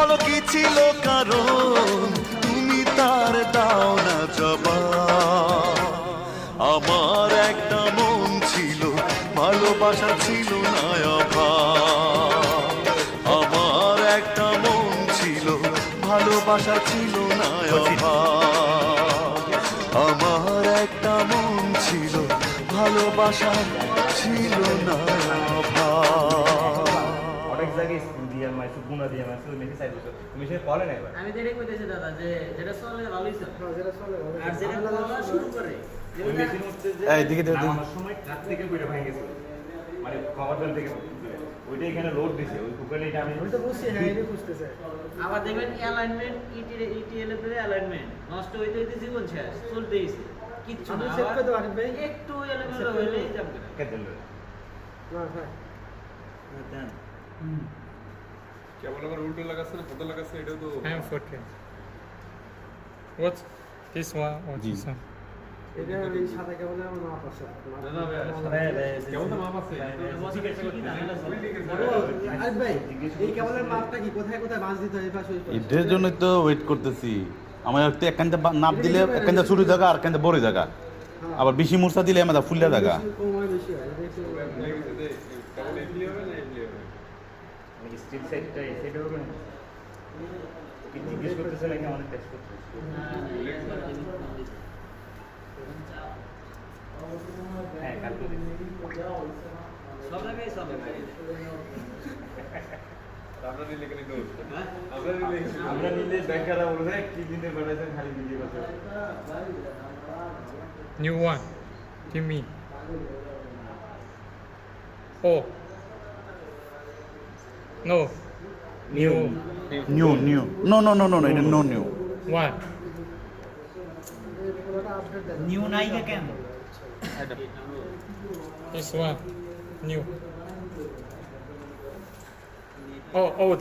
বলো কি ছিল কারণ তুমি তার দাও না জবাব। আমার একটা মন ছিল, ভালোবাসা ছিল না অভাব। আমার একটা মন ছিল, ভালোবাসা ছিল না অভাব। আমার একটা মন ছিল, ভালোবাসা ছিল না অভাব। অনেক জায়গায় স্কুল দিয়ে মাইসু গুণা দিয়ে মাইসু মেসি সাইড দিছো তুমি সে পড়ে না এবার আমি তো এটাই কইতেছি দাদা যে যেটা চলে ভালোই চলে, যেটা চলে আর যেটা বলা শুরু করে ওই মেশিন হচ্ছে যে এই দিকে দে, দিকে। নামানোর সময় ট্রাক থেকে বের হয়ে গেছে, মানে কভারবেল থেকে ওইটা এখানে লোড দিছে ওই কুকারে এটা আমি আমি তো বুঝছি হ্যাঁ এটা বুঝতেছে আবার দেখবেন অ্যালাইনমেন্ট ইটিএল এর অ্যালাইনমেন্ট নষ্ট হইতে হইতে জীবন শেষ চলতেইছে কিচ্ছু আমি না চেক আবার করে দেবো আরিফ ভাই একটু এলোমেলো হইলেই যাবে কেটে দিল না ভাই দেন কেবল আবার উল্টো লাগাচ্ছে না ফটো লাগাচ্ছে এটাও তো I am 14. What's this one or this one? এটা ওই সাদা কেবলে আমার মাপ আছে কেমন তো মাপ আছে আরিফ ভাই এই কেবলের মাপটা কি কোথায় কোথায় মাছ দিতে হয় এই পাশে ওই পাশে? এটার জন্যই তো ওয়েট করতেছি। আমার একটু একখানটা নাপ দিলে একখানটা ছোট জায়গা আর একখানটা বড় জায়গা, আবার বেশি মূর্ছা দিলে আমাদের ফুললা জায়গা। বেশি কম হয় বেশি হয় এটা একটু লেগেছে যে কেবল এমনি হবে না এমনি হবে আমি স্টিল সাইডটা এই সাইডে হবে না কি জিজ্ঞেস করতেছে নাকি আমাদের টেস্ট করতেছে হ্যাঁ কালকে সব জায়গায় চলে আমরা নিলে কেন দোষ আমরা নিলে আমরা নিলে ব্যাংকাররা বলবে কি দিনে বানাইছেন খালি ভিডিও করতে New one. Give me. Oh. No. New new no, এটা নো নিউ। One. পুরোটা আপডেট দেন নিউ নাইকা কেন This one. New. Oh, old.